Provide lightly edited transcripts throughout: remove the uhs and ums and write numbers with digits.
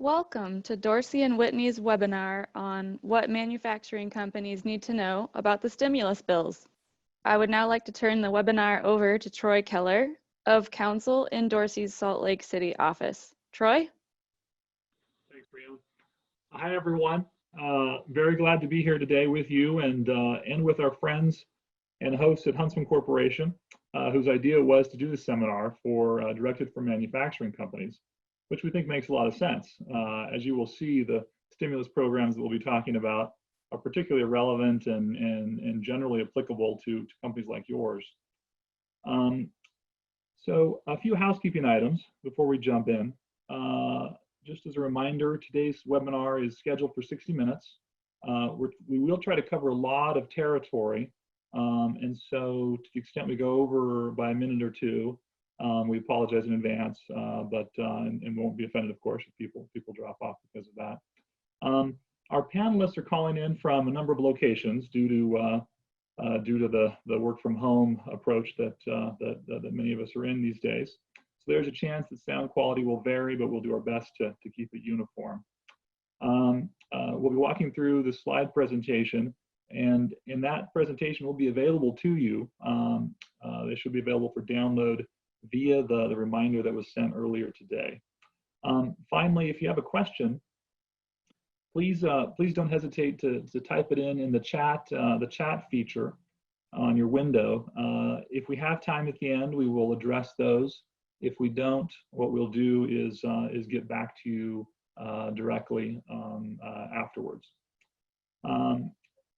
Welcome to Dorsey and Whitney's webinar on what manufacturing companies need to know about the stimulus bills. I would now like to turn the webinar over to Troy Keller of Counsel in Dorsey's Salt Lake City office. Troy? Thanks, Brianna. Hi, everyone. Very glad to be here today with you and with our friends and hosts at Huntsman Corporation, whose idea was to do this seminar directed for manufacturing companies, which we think makes a lot of sense. As you will see, the stimulus programs that we'll be talking about are particularly relevant and generally applicable to companies like yours. So a few housekeeping items before we jump in. Just as a reminder, today's webinar is scheduled for 60 minutes. We will try to cover a lot of territory, and so to the extent we go over by a minute or two, we apologize in advance, and won't be offended, of course, if people drop off because of that. Our panelists are calling in from a number of locations due to the work from home approach that many of us are in these days. So there's a chance that sound quality will vary, but we'll do our best to keep it uniform. We'll be walking through the slide presentation, and in that presentation will be available to you. They should be available for download via the reminder that was sent earlier today. Finally, if you have a question, please don't hesitate to type it in the chat feature on your window. If we have time at the end, we will address those. If we don't, what we'll do is get back to you directly afterwards.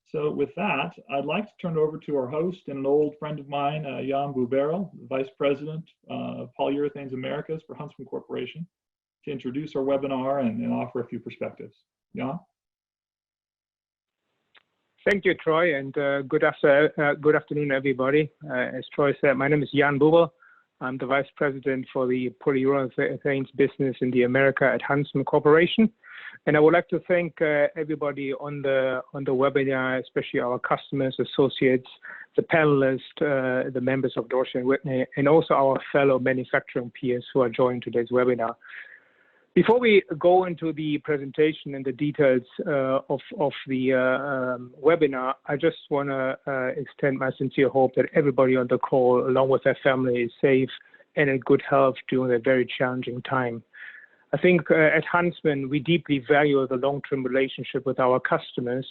So with that, I'd like to turn it over to our host and an old friend of mine, Jan Bubero, Vice President of Polyurethanes Americas for Huntsman Corporation, to introduce our webinar and offer a few perspectives. Jan? Thank you, Troy, and good afternoon, everybody. As Troy said, my name is Jan Bubero. I'm the Vice President for the Polyurethanes business in the America at Huntsman Corporation. And I would like to thank everybody on the webinar, especially our customers, associates, the panelists, the members of Dorsey and Whitney, and also our fellow manufacturing peers who are joining today's webinar. Before we go into the presentation and the details of the webinar, I just want to extend my sincere hope that everybody on the call, along with their family, is safe and in good health during a very challenging time. I think at Huntsman, we deeply value the long-term relationship with our customers.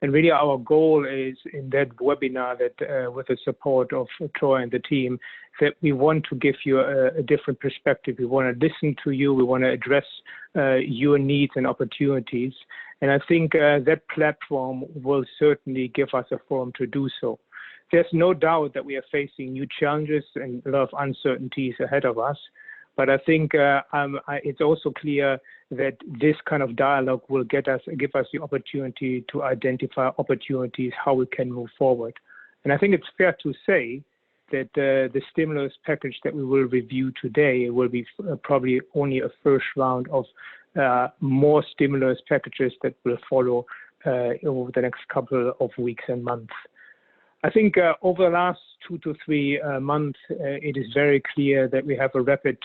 And really our goal is in that webinar that with the support of Troy and the team, that we want to give you a different perspective. We want to listen to you. We want to address your needs and opportunities. And I think that platform will certainly give us a forum to do so. There's no doubt that we are facing new challenges and a lot of uncertainties ahead of us. But I think it's also clear that this kind of dialogue will give us the opportunity to identify opportunities, how we can move forward. And I think it's fair to say that the stimulus package that we will review today will be probably only a first round of more stimulus packages that will follow over the next couple of weeks and months. I think over the last 2 to 3 months, it is very clear that we have a rapid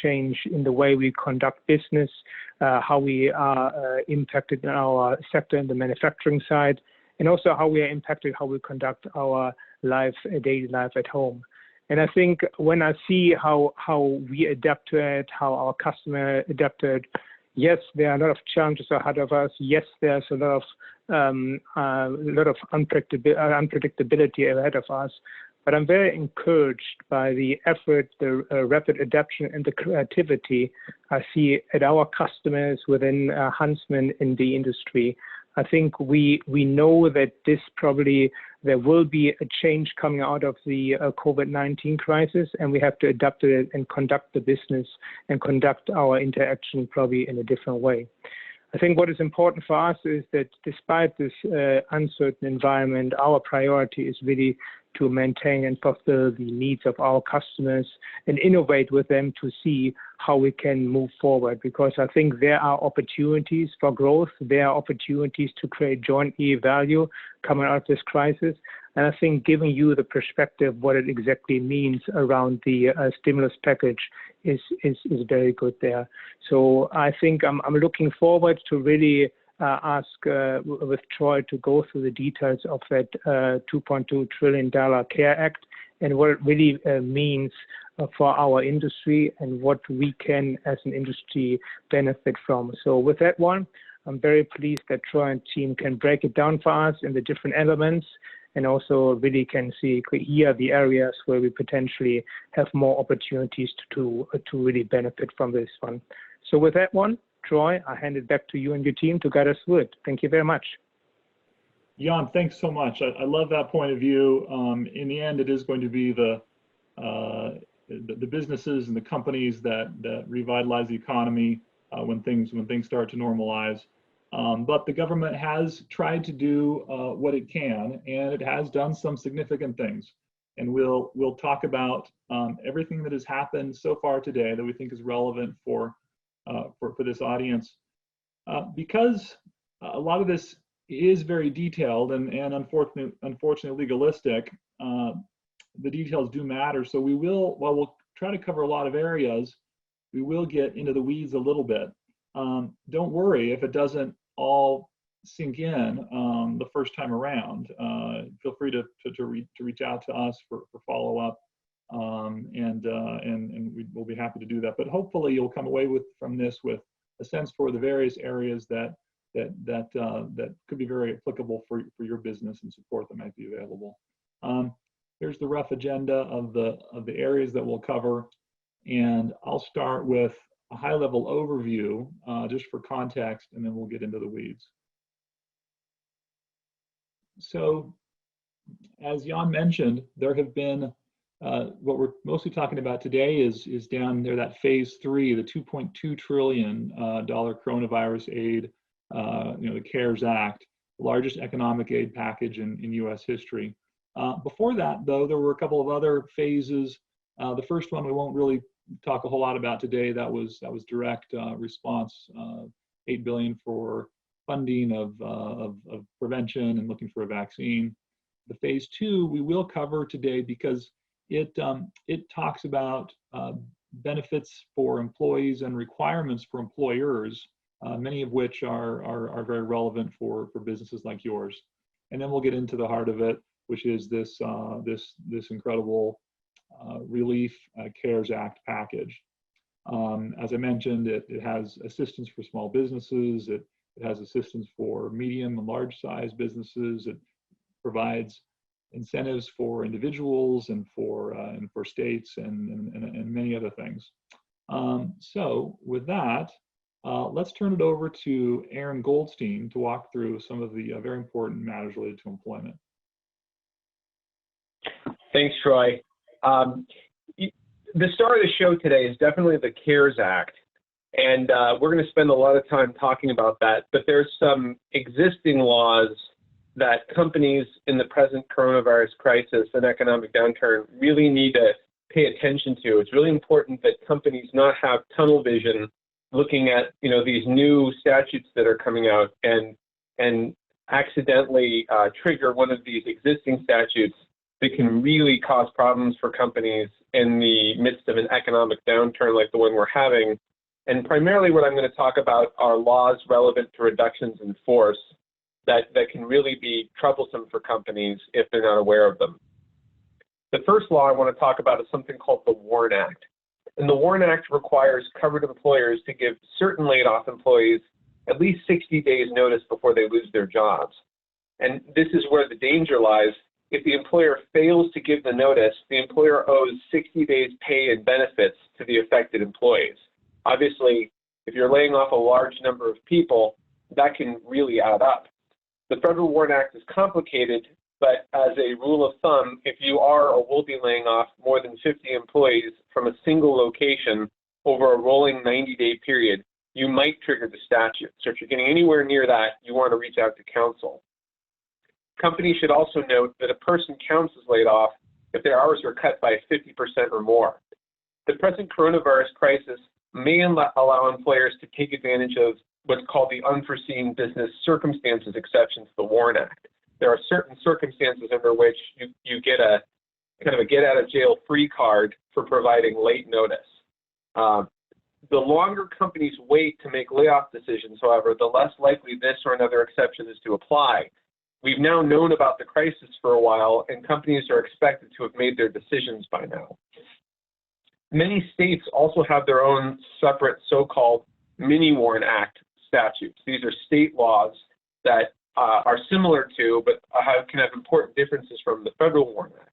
change in the way we conduct business, how we are impacted in our sector in the manufacturing side, and also how we are impacted, how we conduct our daily life at home. And I think when I see how we adapt to it, how our customer adapted, yes, there are a lot of challenges ahead of us. Yes, there's a lot of unpredictability ahead of us. But I'm very encouraged by the effort, the rapid adaptation, and the creativity I see at our customers within Huntsman in the industry. I think we know that there will be a change coming out of the COVID-19 crisis, and we have to adapt to it and conduct the business and conduct our interaction probably in a different way. I think what is important for us is that despite this uncertain environment, our priority is really to maintain and fulfill the needs of our customers and innovate with them to see how we can move forward, because I think there are opportunities for growth. There are opportunities to create joint value coming out of this crisis. And I think giving you the perspective what it exactly means around the stimulus package is very good there. So I think I'm looking forward to really ask with Troy to go through the details of that $2.2 trillion CARE Act and what it really means for our industry and what we can as an industry benefit from. So with that one, I'm very pleased that Troy and team can break it down for us in the different elements, and also really can see here the areas where we potentially have more opportunities to really benefit from this one. So with that one, Troy, I hand it back to you and your team to guide us through it. Thank you very much. Jan, thanks so much. I love that point of view. In the end, it is going to be the businesses and the companies that revitalize the economy when things start to normalize. But the government has tried to do what it can, and it has done some significant things. And we'll talk about everything that has happened so far today that we think is relevant for this audience, because a lot of this is very detailed and unfortunately legalistic. The details do matter. So while we'll try to cover a lot of areas, we will get into the weeds a little bit. Don't worry if it doesn't all sink in the first time around. Feel free to reach out to us for follow-up, and we'll be happy to do that. But hopefully you'll come away from this with a sense for the various areas that could be very applicable for your business and support that might be available. Here's the rough agenda of the areas that we'll cover, and I'll start with a high-level overview just for context, and then we'll get into the weeds. So, as Jan mentioned, there have been what we're mostly talking about today is down there that phase 3, the $2.2 trillion coronavirus aid, the CARES Act, the largest economic aid package in U.S. history. Before that, though, there were a couple of other phases. The first one we won't really talk a whole lot about today. That was direct response, $8 billion for funding of prevention and looking for a vaccine. The phase 2 we will cover today because it talks about benefits for employees and requirements for employers, many of which are very relevant for businesses like yours. And then we'll get into the heart of it, which is this incredible relief CARES Act package. As I mentioned, it has assistance for small businesses. It has assistance for medium and large size businesses. It provides incentives for individuals and for states and many other things. So with that, let's turn it over to Aaron Goldstein to walk through some of the very important matters related to employment. Thanks, Troy. The star of the show today is definitely the CARES Act, and we're going to spend a lot of time talking about that, but there's some existing laws that companies in the present coronavirus crisis and economic downturn really need to pay attention to. It's really important that companies not have tunnel vision looking at these new statutes that are coming out and accidentally trigger one of these existing statutes that can really cause problems for companies in the midst of an economic downturn like the one we're having. And primarily what I'm going to talk about are laws relevant to reductions in force that can really be troublesome for companies if they're not aware of them. The first law I want to talk about is something called the WARN Act. And the WARN Act requires covered employers to give certain laid-off employees at least 60 days notice before they lose their jobs. And this is where the danger lies. If the employer fails to give the notice, the employer owes 60 days pay and benefits to the affected employees. Obviously, if you're laying off a large number of people, that can really add up. The Federal WARN Act is complicated, but as a rule of thumb, if you are or will be laying off more than 50 employees from a single location over a rolling 90-day period, you might trigger the statute. So if you're getting anywhere near that, you want to reach out to counsel. Companies should also note that a person counts as laid off if their hours are cut by 50% or more. The present coronavirus crisis may allow employers to take advantage of what's called the unforeseen business circumstances exception to the WARN Act. There are certain circumstances under which you get a kind of a get out of jail free card for providing late notice. The longer companies wait to make layoff decisions, however, the less likely this or another exception is to apply. We've now known about the crisis for a while, and companies are expected to have made their decisions by now. Many states also have their own separate so-called mini-WARN Act statutes. These are state laws that are similar to, but can have important differences from the federal WARN Act.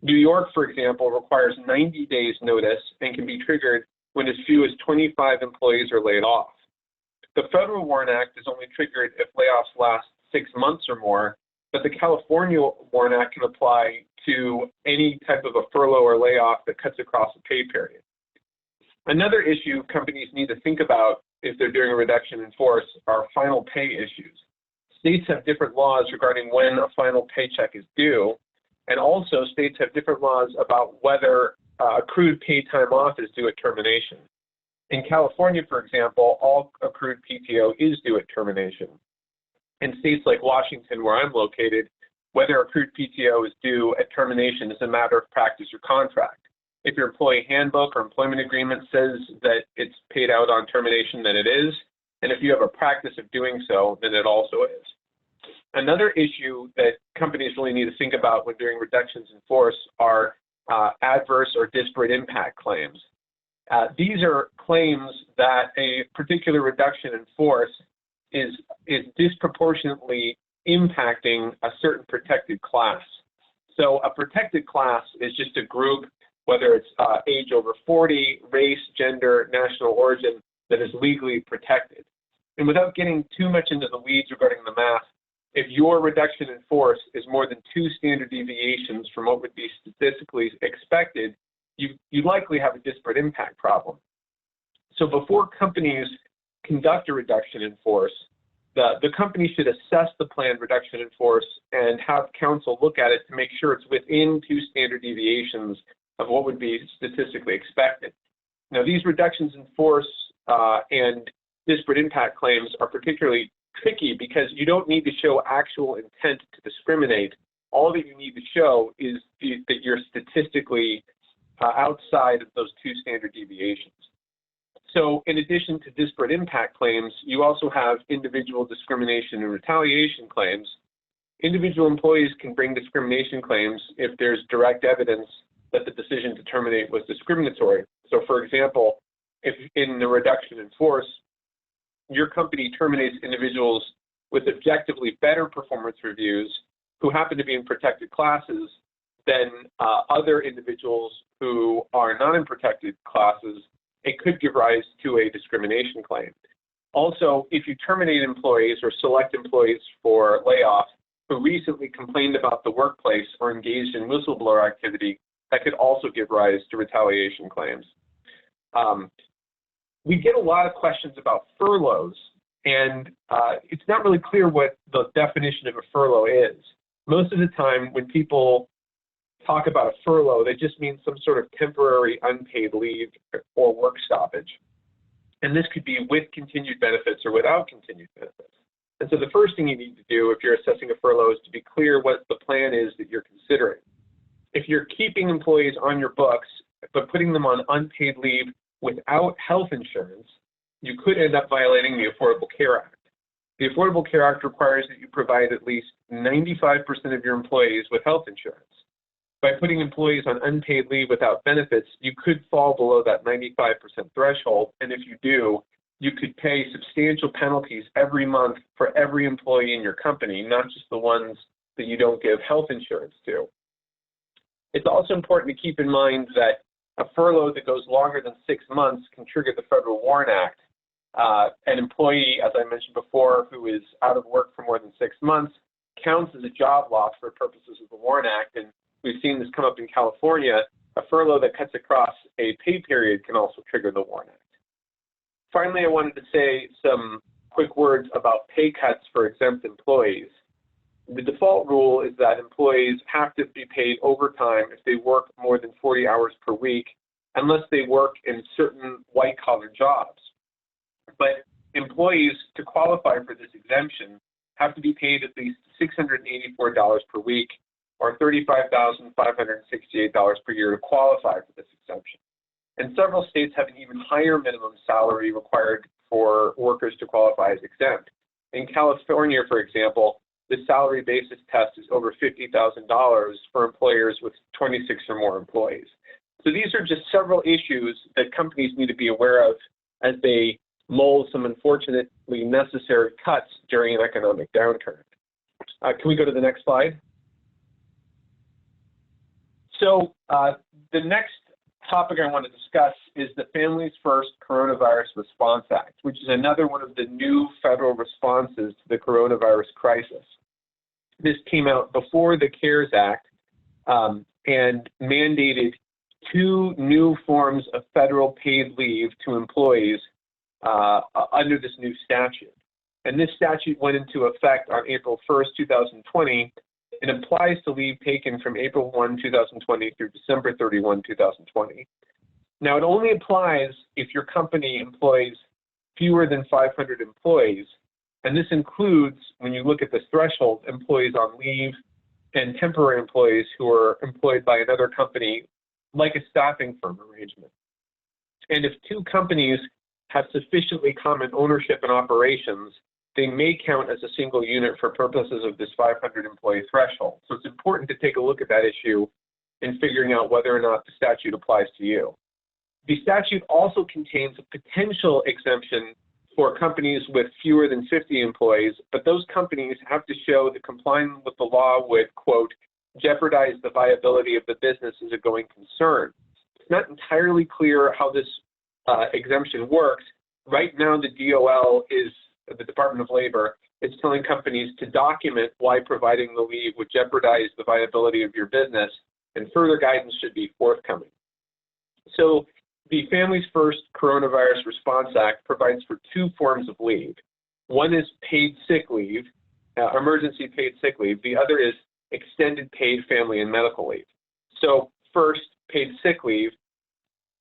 New York, for example, requires 90 days notice and can be triggered when as few as 25 employees are laid off. The federal WARN Act is only triggered if layoffs last 6 months or more, but the California WARN Act can apply to any type of a furlough or layoff that cuts across a pay period. Another issue companies need to think about if they're doing a reduction in force are final pay issues. States have different laws regarding when a final paycheck is due, and also states have different laws about whether accrued paid time off is due at termination. In California, for example, all accrued PTO is due at termination. In states like Washington, where I'm located, whether accrued PTO is due at termination is a matter of practice or contract. If your employee handbook or employment agreement says that it's paid out on termination, then it is. And if you have a practice of doing so, then it also is. Another issue that companies really need to think about when doing reductions in force are adverse or disparate impact claims. These are claims that a particular reduction in force is disproportionately impacting a certain protected class. So a protected class is just a group, whether it's age over 40, race, gender, national origin, that is legally protected. And without getting too much into the weeds regarding the math, if your reduction in force is more than 2 standard deviations from what would be statistically expected, you likely have a disparate impact problem. So before companies conduct a reduction in force, the company should assess the planned reduction in force and have counsel look at it to make sure it's within 2 standard deviations of what would be statistically expected. Now, these reductions in force and disparate impact claims are particularly tricky because you don't need to show actual intent to discriminate. All that you need to show is that you're statistically outside of those 2 standard deviations. So in addition to disparate impact claims, you also have individual discrimination and retaliation claims. Individual employees can bring discrimination claims if there's direct evidence that the decision to terminate was discriminatory. So for example, if in the reduction in force, your company terminates individuals with objectively better performance reviews who happen to be in protected classes than other individuals who are not in protected classes, it could give rise to a discrimination claim. Also, if you terminate employees or select employees for layoff who recently complained about the workplace or engaged in whistleblower activity, that could also give rise to retaliation claims. We get a lot of questions about furloughs, and it's not really clear what the definition of a furlough is. Most of the time when people talk about a furlough, they just mean some sort of temporary unpaid leave or work stoppage. And this could be with continued benefits or without continued benefits. And so the first thing you need to do if you're assessing a furlough is to be clear what the plan is that you're considering. If you're keeping employees on your books, but putting them on unpaid leave without health insurance, you could end up violating the Affordable Care Act. The Affordable Care Act requires that you provide at least 95% of your employees with health insurance. By putting employees on unpaid leave without benefits, you could fall below that 95% threshold, and if you do, you could pay substantial penalties every month for every employee in your company, not just the ones that you don't give health insurance to. It's also important to keep in mind that a furlough that goes longer than 6 months can trigger the Federal WARN Act. An employee, as I mentioned before, who is out of work for more than 6 months counts as a job loss for purposes of the WARN Act, and we've seen this come up in California. A furlough that cuts across a pay period can also trigger the WARN Act. Finally, I wanted to say some quick words about pay cuts for exempt employees. The default rule is that employees have to be paid overtime if they work more than 40 hours per week unless they work in certain white-collar jobs. But employees, to qualify for this exemption, have to be paid at least $684 per week or $35,568 per year to qualify for this exemption. And several states have an even higher minimum salary required for workers to qualify as exempt. In California, for example, the salary basis test is over $50,000 for employers with 26 or more employees. So these are just several issues that companies need to be aware of as they mold some unfortunately necessary cuts during an economic downturn. Can we go to the next slide? So the next topic I want to discuss is the Families First Coronavirus Response Act, which is another one of the new federal responses to the coronavirus crisis. This came out before the CARES Act and mandated 2 new forms of federal paid leave to employees under this new statute. And this statute went into effect on April 1st, 2020, and applies to leave taken from April 1, 2020 through December 31, 2020. Now, it only applies if your company employs fewer than 500 employees, and this includes, when you look at this threshold, employees on leave and temporary employees who are employed by another company, like a staffing firm arrangement. And if 2 companies have sufficiently common ownership and operations, they may count as a single unit for purposes of this 500 employee threshold. So it's important to take a look at that issue in figuring out whether or not the statute applies to you. The statute also contains a potential exemption for companies with fewer than 50 employees, but those companies have to show that complying with the law would, quote, jeopardize the viability of the business as a going concern. It's not entirely clear how this exemption works. Right now, the DOL is, the Department of Labor, is telling companies to document why providing the leave would jeopardize the viability of your business, and further guidance should be forthcoming. So the Families First Coronavirus Response Act provides for 2 forms of leave. One is paid sick leave, emergency paid sick leave. The other is extended paid family and medical leave. So first, paid sick leave.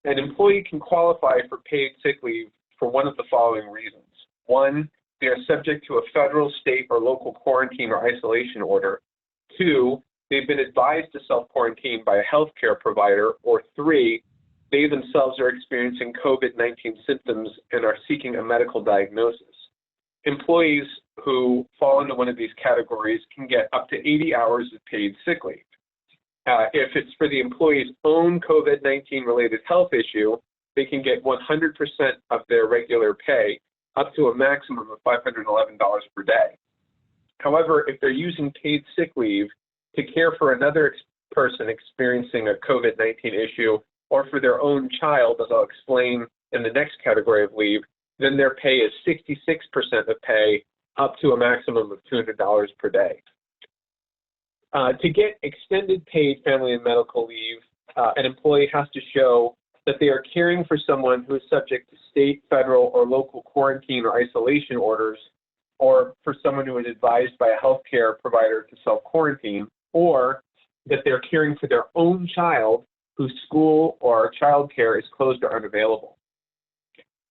An employee can qualify for paid sick leave for one of the following reasons. 1, they are subject to a federal, state, or local quarantine or isolation order. 2, they've been advised to self-quarantine by a healthcare provider. Or 3, they themselves are experiencing COVID-19 symptoms and are seeking a medical diagnosis. Employees who fall into one of these categories can get up to 80 hours of paid sick leave. If it's for the employee's own COVID-19 related health issue, they can get 100% of their regular pay, up to a maximum of $511 per day. However, if they're using paid sick leave to care for another person experiencing a COVID-19 issue, or for their own child, as I'll explain in the next category of leave, then their pay is 66% of pay, up to a maximum of $200 per day. To get extended paid family and medical leave, an employee has to show that they are caring for someone who is subject to state, federal, or local quarantine or isolation orders, or for someone who is advised by a healthcare provider to self-quarantine, or that they're caring for their own child whose school or childcare is closed or unavailable.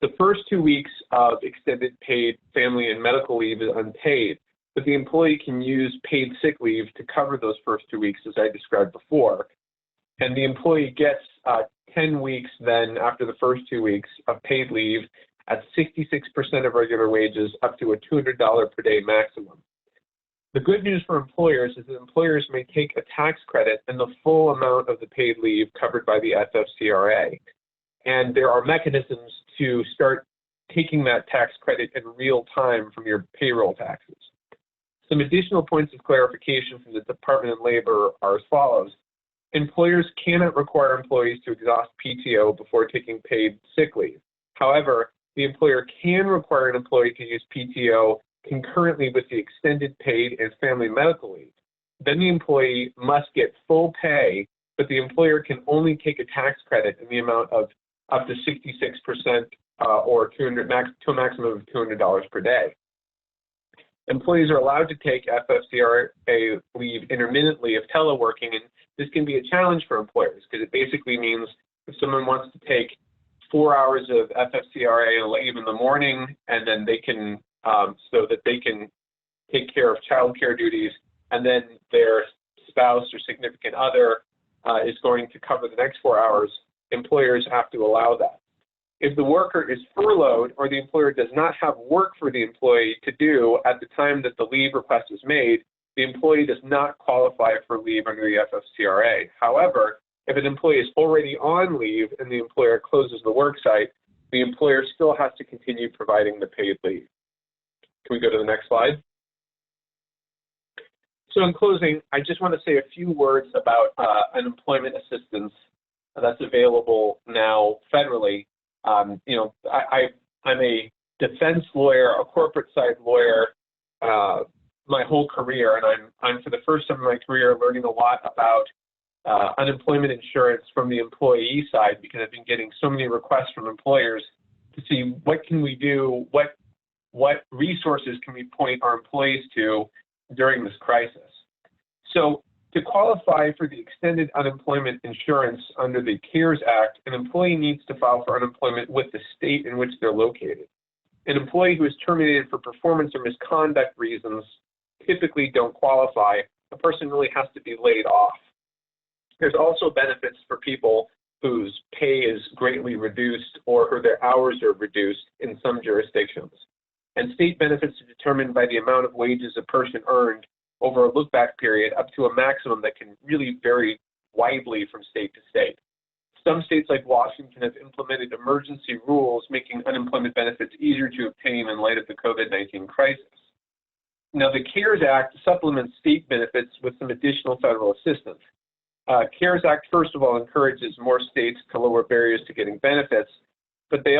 The first 2 weeks of extended paid family and medical leave is unpaid, but the employee can use paid sick leave to cover those first 2 weeks, as I described before. And the employee gets 10 weeks then after the first 2 weeks of paid leave at 66% of regular wages, up to a $200 per day maximum. The good news for employers is that employers may take a tax credit and the full amount of the paid leave covered by the FFCRA. And there are mechanisms to start taking that tax credit in real time from your payroll taxes. Some additional points of clarification from the Department of Labor are as follows. Employers cannot require employees to exhaust PTO before taking paid sick leave. However, the employer can require an employee to use PTO concurrently with the extended paid and family medical leave. Then the employee must get full pay, but the employer can only take a tax credit in the amount of up to 66% or to a maximum of $200 per day. Employees are allowed to take FFCRA leave intermittently if teleworking, and this can be a challenge for employers because it basically means If someone wants to take 4 hours of FFCRA leave in the morning, and then they can, so that they can take care of childcare duties, and then their spouse or significant other is going to cover the next 4 hours, employers have to allow that. If the worker is furloughed or the employer does not have work for the employee to do at the time that the leave request is made, the employee does not qualify for leave under the FFCRA. However, if an employee is already on leave and the employer closes the work site, the employer still has to continue providing the paid leave. Can we go to the next slide? So in closing, I just want to say a few words about unemployment assistance that's available now federally. I'm a defense lawyer, a corporate side lawyer, my whole career, and I'm for the first time in my career learning a lot about unemployment insurance from the employee side, because I've been getting so many requests from employers to see what can we do, what resources can we point our employees to during this crisis. So to qualify for the extended unemployment insurance under the CARES Act, an employee needs to file for unemployment with the state in which they're located. An employee who is terminated for performance or misconduct reasons typically don't qualify. The person really has to be laid off. There's also benefits for people whose pay is greatly reduced or who their hours are reduced in some jurisdictions. And state benefits are determined by the amount of wages a person earned over a look-back period up to a maximum that can really vary widely from state to state. Some states like Washington have implemented emergency rules making unemployment benefits easier to obtain in light of the COVID-19 crisis. Now, the CARES Act supplements state benefits with some additional federal assistance. CARES Act, first of all, encourages more states to lower barriers to getting benefits, but the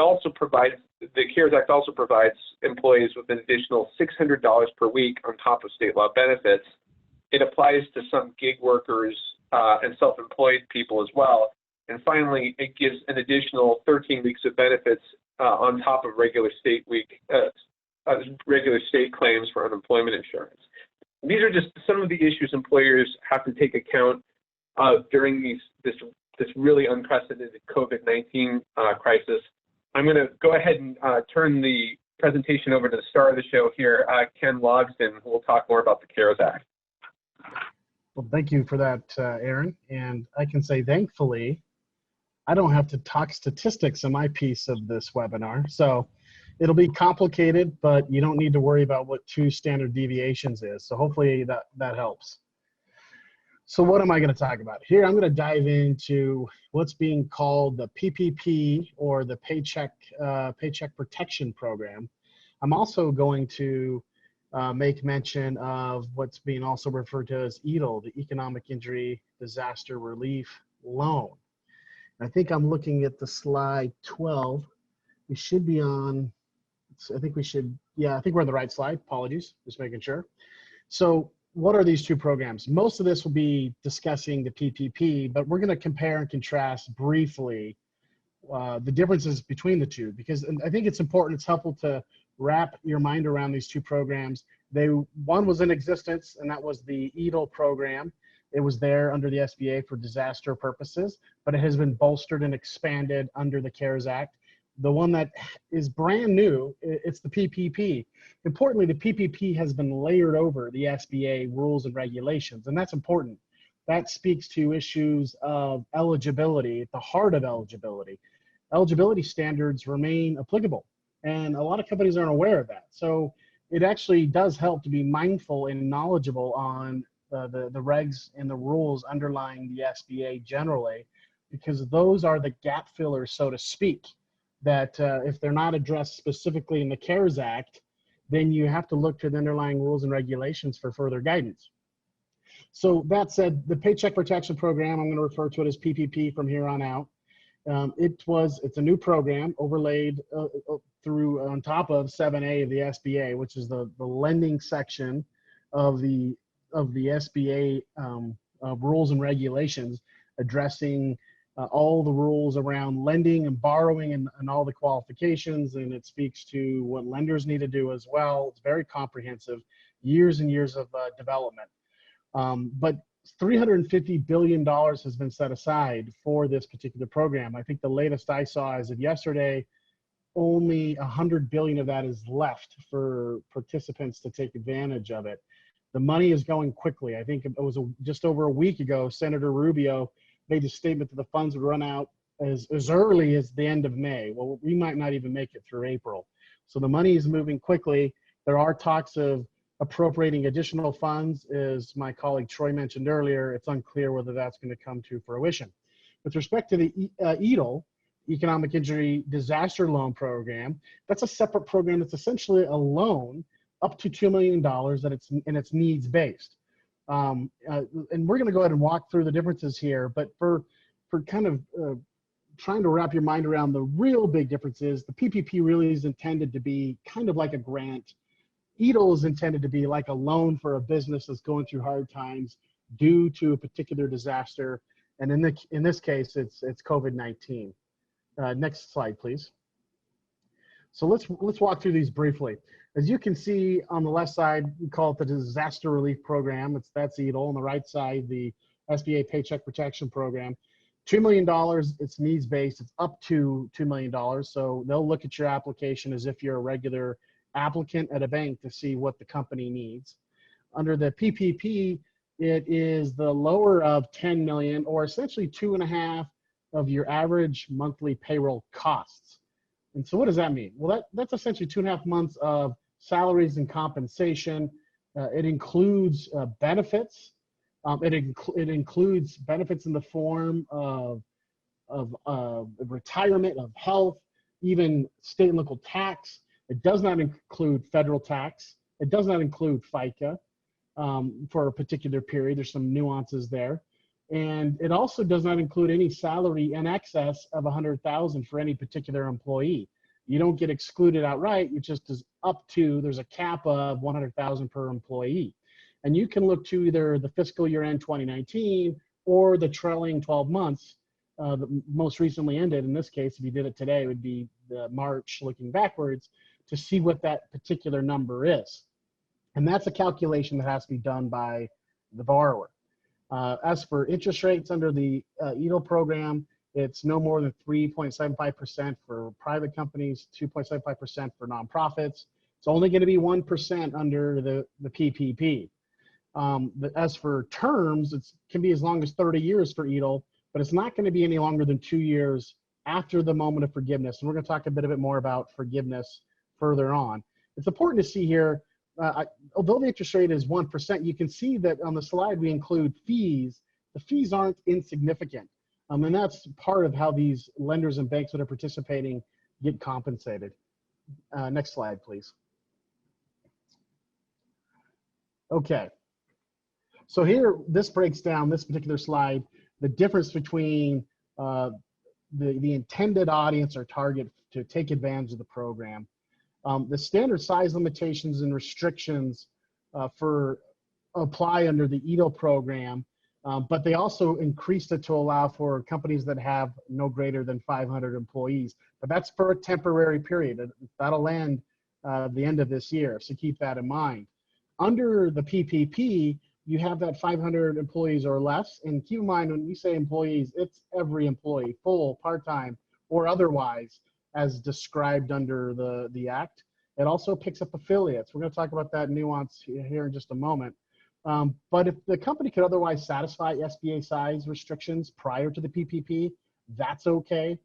CARES Act also provides employees with an additional $600 per week on top of state law benefits. It applies to some gig workers and self-employed people as well. And finally, it gives an additional 13 weeks of benefits on top of regular state claims for unemployment insurance. These are just some of the issues employers have to take account of during this really unprecedented COVID-19 crisis. I'm going to go ahead and turn the presentation over to the star of the show here, Ken Logsdon, who will talk more about the CARES Act. Well, thank you for that, Aaron. And I can say, thankfully, I don't have to talk statistics in my piece of this webinar. So it'll be complicated, but you don't need to worry about what 2 standard deviations is. So hopefully that helps. So what am I going to talk about? Here, I'm going to dive into what's being called the PPP, or the Paycheck Protection Program. I'm also going to make mention of what's being also referred to as EIDL, the Economic Injury Disaster Relief Loan. I think I'm looking at the slide 12. We should be on, I think we're on the right slide. Apologies, just making sure. So what are these 2 programs? Most of this will be discussing the PPP, but we're going to compare and contrast briefly the differences between the 2, because I think it's important, it's helpful to wrap your mind around these 2 programs. One was in existence, and that was the EIDL program. It was there under the SBA for disaster purposes, but it has been bolstered and expanded under the CARES Act. The one that is brand new, it's the PPP. Importantly, the PPP has been layered over the SBA rules and regulations, and that's important. That speaks to issues of eligibility, at the heart of eligibility. Eligibility standards remain applicable, and a lot of companies aren't aware of that. So it actually does help to be mindful and knowledgeable on the regs and the rules underlying the SBA generally, because those are the gap fillers, so to speak, that if they're not addressed specifically in the CARES Act, then you have to look to the underlying rules and regulations for further guidance. So that said, the Paycheck Protection Program, I'm going to refer to it as PPP from here on out. It's a new program overlaid through on top of 7A of the SBA, which is the lending section of the SBA rules and regulations, addressing all the rules around lending and borrowing and all the qualifications, and it speaks to what lenders need to do as well. It's very comprehensive, years and years of development. But $350 billion has been set aside for this particular program. I think the latest I saw as of yesterday, only 100 billion of that is left for participants to take advantage of it. The money is going quickly. I think it was just over a week ago, Senator Rubio made a statement that the funds would run out as early as the end of May. Well, we might not even make it through April. So the money is moving quickly. There are talks of appropriating additional funds. As my colleague Troy mentioned earlier, it's unclear whether that's going to come to fruition. With respect to the EDL, Economic Injury Disaster Loan Program, that's a separate program. It's essentially a loan up to $2 million and it's needs-based. And we're going to go ahead and walk through the differences here, but for kind of trying to wrap your mind around the real big differences, the PPP really is intended to be kind of like a grant. EDL is intended to be like a loan for a business that's going through hard times due to a particular disaster. And in this case, it's COVID-19. Next slide, please. So let's walk through these briefly. As you can see on the left side, we call it the Disaster Relief Program. That's EDL. On the right side, the SBA Paycheck Protection Program. $2 million, it's needs-based. It's up to $2 million. So they'll look at your application as if you're a regular applicant at a bank to see what the company needs. Under the PPP, it is the lower of 10 million, or essentially 2.5 of your average monthly payroll costs. And so what does that mean? Well, that's essentially 2.5 months of salaries and compensation. It includes benefits. It includes benefits in the form of retirement, of health, even state and local tax. It does not include federal tax. It does not include FICA for a particular period. There's some nuances there. And it also does not include any salary in excess of $100,000 for any particular employee. You don't get excluded outright. It just is up to, there's a cap of $100,000 per employee. And you can look to either the fiscal year end 2019 or the trailing 12 months that most recently ended. In this case, if you did it today, it would be the March looking backwards to see what that particular number is. And that's a calculation that has to be done by the borrower. As for interest rates under the EDL program, it's no more than 3.75% for private companies, 2.75% for nonprofits. It's only going to be 1% under the PPP. As for terms, it can be as long as 30 years for EDL, but it's not going to be any longer than 2 years after the moment of forgiveness. And we're going to talk a bit more about forgiveness further on. It's important to see here, although the interest rate is 1%, you can see that on the slide we include fees. The fees aren't insignificant. And that's part of how these lenders and banks that are participating get compensated. Next slide, please. Okay. So here, this breaks down, this particular slide, the difference between the intended audience or target to take advantage of the program. The standard size limitations and restrictions apply under the EDL program, but they also increased it to allow for companies that have no greater than 500 employees. But that's for a temporary period. That'll end the end of this year, so keep that in mind. Under the PPP, you have that 500 employees or less, and keep in mind when we say employees, it's every employee, full, part-time, or otherwise, as described under the Act. It also picks up affiliates. We're going to talk about that nuance here in just a moment. But if the company could otherwise satisfy SBA size restrictions prior to the PPP, that's okay.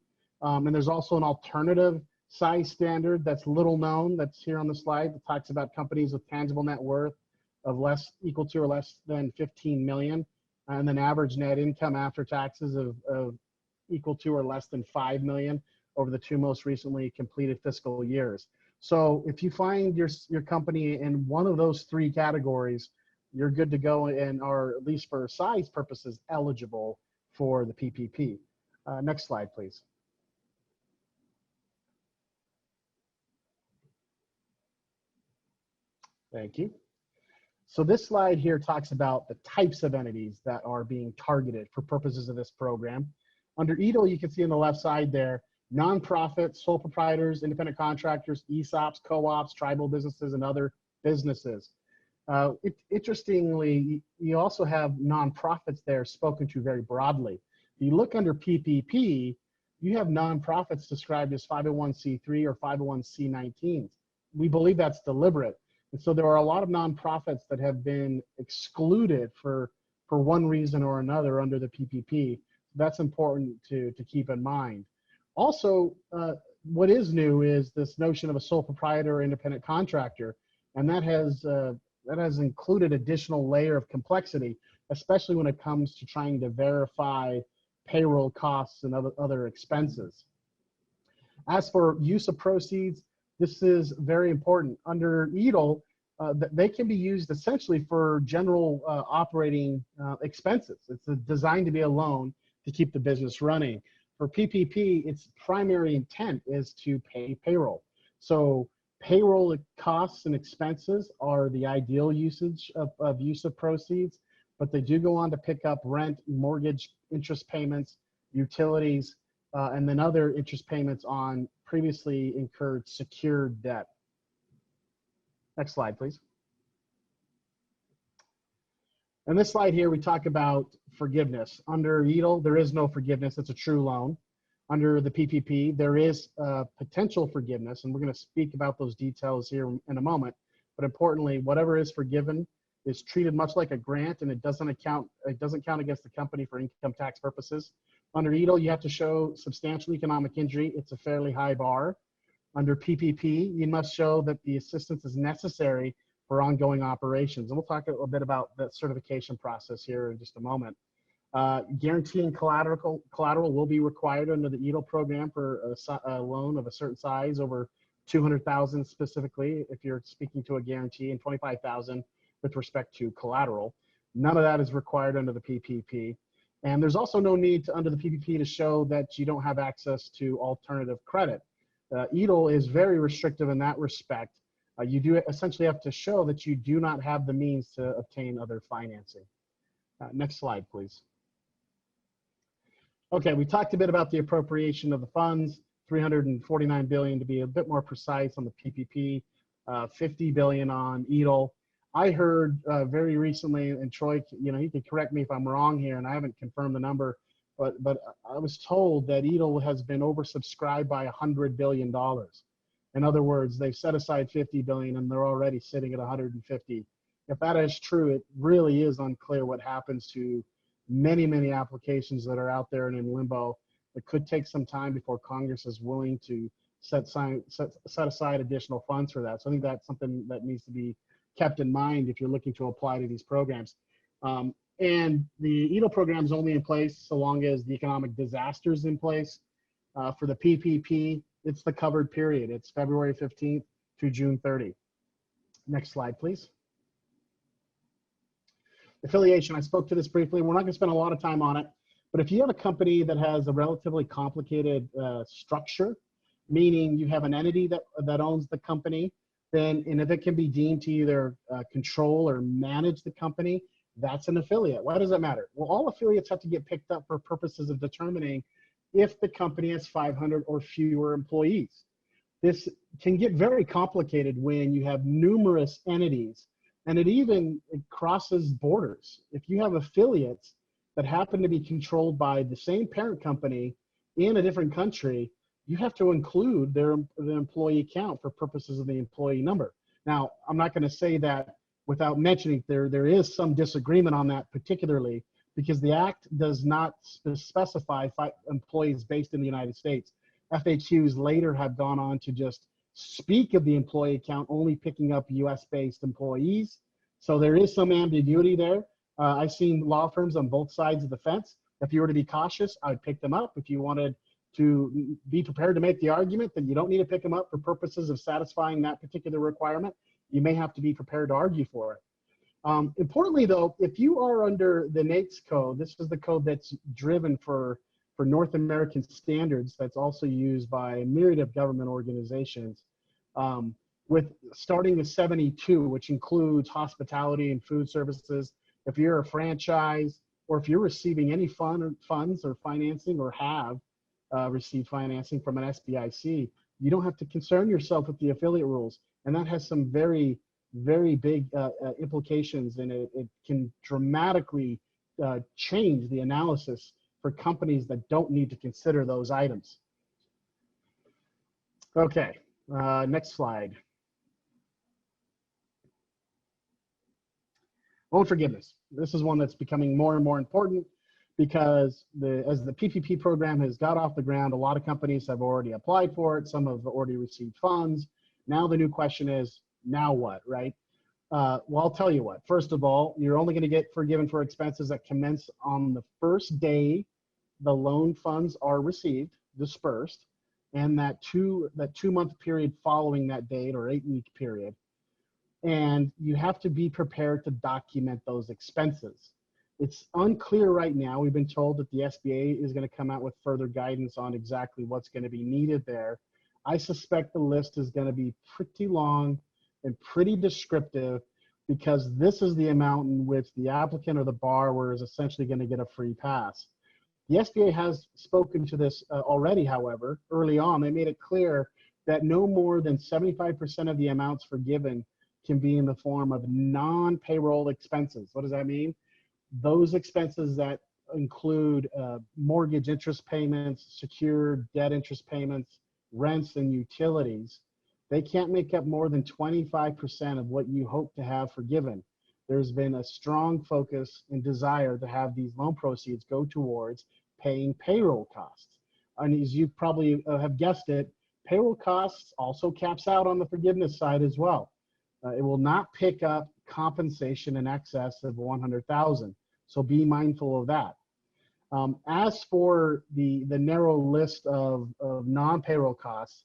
And there's also an alternative size standard that's little known, that's here on the slide, that talks about companies with tangible net worth of equal to or less than 15 million, and then average net income after taxes of equal to or less than 5 million over the 2 most recently completed fiscal years. So if you find your company in one of those 3 categories, you're good to go and are, at least for size purposes, eligible for the PPP. Next slide, please. Thank you. So this slide here talks about the types of entities that are being targeted for purposes of this program. Under EDL, you can see on the left side there, nonprofits, sole proprietors, independent contractors, ESOPs, co-ops, tribal businesses, and other businesses. Interestingly, you also have nonprofits there spoken to very broadly. If you look under PPP, you have nonprofits described as 501c3 or 501c19s. We believe that's deliberate. And so there are a lot of nonprofits that have been excluded for one reason or another under the PPP. That's important to keep in mind. Also, what is new is this notion of a sole proprietor or independent contractor, and that has included additional layer of complexity, especially when it comes to trying to verify payroll costs and other expenses. As for use of proceeds, this is very important. Under EDL, they can be used essentially for general operating expenses. It's designed to be a loan to keep the business running. For PPP, its primary intent is to pay payroll. So payroll costs and expenses are the ideal usage of use of proceeds, but they do go on to pick up rent, mortgage, interest payments, utilities, and then other interest payments on previously incurred secured debt. Next slide, please. In this slide here, we talk about forgiveness. Under EDL, there is no forgiveness. It's a true loan. Under the PPP, there is potential forgiveness, and we're going to speak about those details here in a moment. But importantly, whatever is forgiven is treated much like a grant, and it doesn't count against the company for income tax purposes. Under EDL, you have to show substantial economic injury. It's a fairly high bar. Under PPP, you must show that the assistance is necessary for ongoing operations. And we'll talk a little bit about the certification process here in just a moment. Guaranteeing collateral will be required under the EDL program for a loan of a certain size, over 200,000 specifically, if you're speaking to a guarantee, and 25,000 with respect to collateral. None of that is required under the PPP. And there's also no need under the PPP to show that you don't have access to alternative credit. EDL is very restrictive in that respect. You do essentially have to show that you do not have the means to obtain other financing. Next slide, please. Okay, we talked a bit about the appropriation of the funds, $349 billion to be a bit more precise on the PPP, $50 billion on EDL. I heard very recently, and Troy, he can correct me if I'm wrong here, and I haven't confirmed the number, but I was told that EDL has been oversubscribed by $100 billion. In other words, they've set aside $50 billion and they're already sitting at 150. If that is true, it really is unclear what happens to many, many applications that are out there and in limbo. It could take some time before Congress is willing to set aside additional funds for that. So I think that's something that needs to be kept in mind if you're looking to apply to these programs. And the EDL program is only in place so long as the economic disaster is in place. For the PPP, it's the covered period. It's February 15th to June 30. Next slide, please. Affiliation, I spoke to this briefly. We're not going to spend a lot of time on it, but if you have a company that has a relatively complicated structure, meaning you have an entity that owns the company, then, and if it can be deemed to either control or manage the company, that's an affiliate. Why does that matter? Well, all affiliates have to get picked up for purposes of determining if the company has 500 or fewer employees. This can get very complicated when you have numerous entities, and it crosses borders. If you have affiliates that happen to be controlled by the same parent company in a different country, you have to include the employee count for purposes of the employee number. Now, I'm not going to say that without mentioning there is some disagreement on that particularly, because the Act does not specify employees based in the United States. FAQs later have gone on to just speak of the employee count only picking up US-based employees. So there is some ambiguity there. I've seen law firms on both sides of the fence. If you were to be cautious, I'd pick them up. If you wanted to be prepared to make the argument that you don't need to pick them up for purposes of satisfying that particular requirement, you may have to be prepared to argue for it. Importantly, though, if you are under the NAICS code, this is the code that's driven for North American standards that's also used by a myriad of government organizations, with starting with 72, which includes hospitality and food services. If you're a franchise or if you're receiving any funds or financing or have received financing from an SBIC, you don't have to concern yourself with the affiliate rules. And that has some very very big implications, and it can dramatically change the analysis for companies that don't need to consider those items. Okay, next slide. Loan forgiveness. This is one that's becoming more and more important because as the PPP program has got off the ground, a lot of companies have already applied for it. Some have already received funds. Now the new question is, now what, right? Well, I'll tell you what. First of all, you're only going to get forgiven for expenses that commence on the first day the loan funds are received, dispersed, and that two-month period following that date, or 8-week period. And you have to be prepared to document those expenses. It's unclear right now. We've been told that the SBA is going to come out with further guidance on exactly what's going to be needed there. I suspect the list is going to be pretty long and pretty descriptive, because this is the amount in which the applicant or the borrower is essentially going to get a free pass. The SBA has spoken to this already, however. Early on, they made it clear that no more than 75% of the amounts forgiven can be in the form of non-payroll expenses. What does that mean? Those expenses that include mortgage interest payments, secured debt interest payments, rents, and utilities. They can't make up more than 25% of what you hope to have forgiven. There's been a strong focus and desire to have these loan proceeds go towards paying payroll costs. And as you probably have guessed it, payroll costs also caps out on the forgiveness side as well. It will not pick up compensation in excess of $100,000. So be mindful of that. As for the narrow list of non-payroll costs,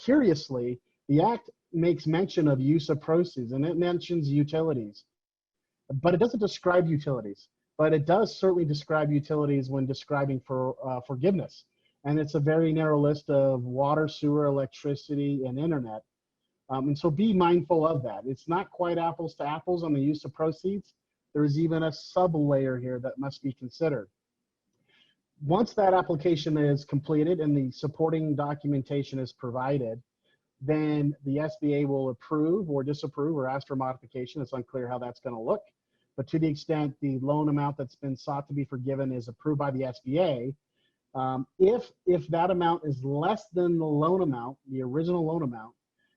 curiously, the Act makes mention of use of proceeds, and it mentions utilities, but it doesn't describe utilities. But it does certainly describe utilities when describing for forgiveness. And it's a very narrow list of water, sewer, electricity, and internet. And so be mindful of that. It's not quite apples to apples on the use of proceeds. There's even a sub-layer here that must be considered. Once that application is completed and the supporting documentation is provided, then the SBA will approve or disapprove or ask for modification. It's unclear how that's going to look. But to the extent the loan amount that's been sought to be forgiven is approved by the SBA, if that amount is less than the loan amount, the original loan amount,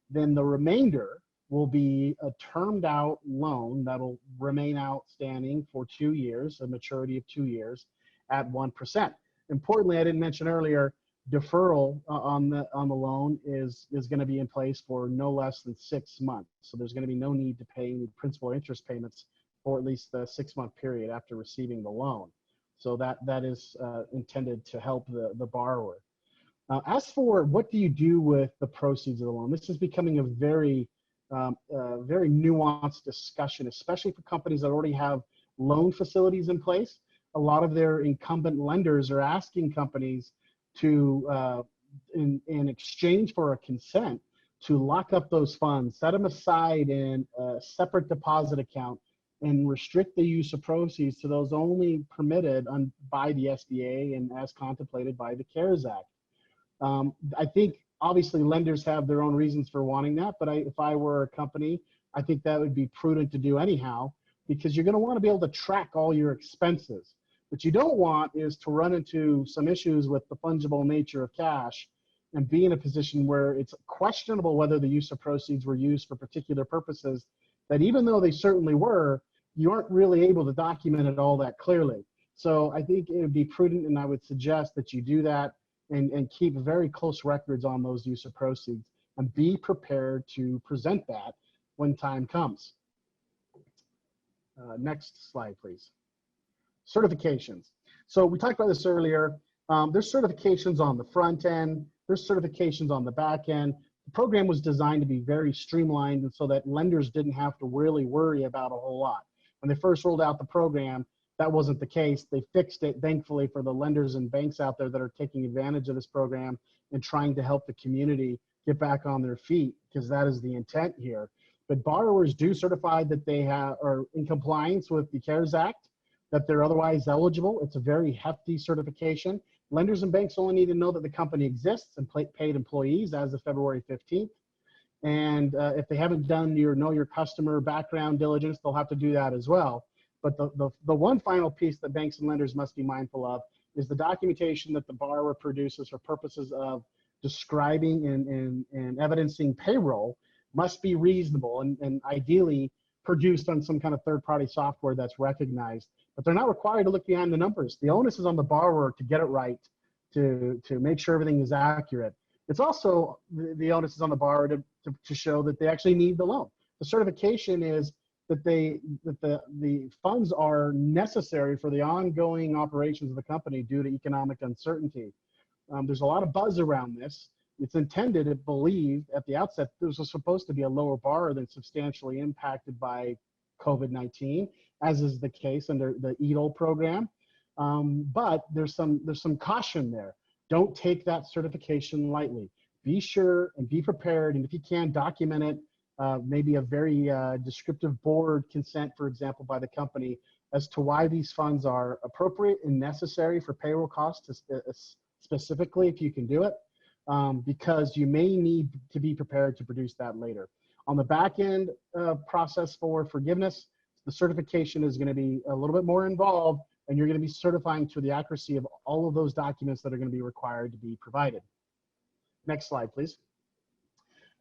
then the remainder will be a termed out loan that'll remain outstanding for 2 years, a maturity of 2 years at 1%. Importantly, I didn't mention earlier, deferral on the loan is going to be in place for no less than 6 months. So there's going to be no need to pay any principal interest payments for at least the 6-month period after receiving the loan. So that is intended to help the borrower. As for what do you do with the proceeds of the loan, this is becoming a very nuanced discussion, especially for companies that already have loan facilities in place. A lot of their incumbent lenders are asking companies to, in exchange for a consent, to lock up those funds, set them aside in a separate deposit account, and restrict the use of proceeds to those only permitted by the SBA and as contemplated by the CARES Act. I think obviously lenders have their own reasons for wanting that, but if I were a company, I think that would be prudent to do anyhow, because you're going to want to be able to track all your expenses. What you don't want is to run into some issues with the fungible nature of cash and be in a position where it's questionable whether the use of proceeds were used for particular purposes that, even though they certainly were, you aren't really able to document it all that clearly. So I think it would be prudent, and I would suggest that you do that and keep very close records on those use of proceeds and be prepared to present that when time comes. Next slide, please. Certifications. So we talked about this earlier. There's certifications on the front end. There's certifications on the back end. The program was designed to be very streamlined, and so that lenders didn't have to really worry about a whole lot. When they first rolled out the program, that wasn't the case. They fixed it, thankfully, for the lenders and banks out there that are taking advantage of this program and trying to help the community get back on their feet, because that is the intent here. But borrowers do certify that they are in compliance with the CARES Act, that they're otherwise eligible. It's a very hefty certification. Lenders and banks only need to know that the company exists and paid employees as of February 15th. And if they haven't done your know your customer background diligence, they'll have to do that as well. But the one final piece that banks and lenders must be mindful of is the documentation that the borrower produces for purposes of describing and evidencing payroll must be reasonable and ideally produced on some kind of third-party software that's recognized. But they're not required to look behind the numbers. The onus is on the borrower to get it right, to make sure everything is accurate. It's also, the onus is on the borrower to show that they actually need the loan. The certification is that the funds are necessary for the ongoing operations of the company due to economic uncertainty. There's a lot of buzz around this. It's intended, it believed at the outset, this was supposed to be a lower bar than substantially impacted by COVID-19, as is the case under the EDOL program. But there's some caution there. Don't take that certification lightly. Be sure and be prepared, and if you can, document it, maybe a very descriptive board consent, for example, by the company as to why these funds are appropriate and necessary for payroll costs, specifically if you can do it, because you may need to be prepared to produce that later. On the back end process for forgiveness, the certification is going to be a little bit more involved, and you're going to be certifying to the accuracy of all of those documents that are going to be required to be provided. Next slide, please.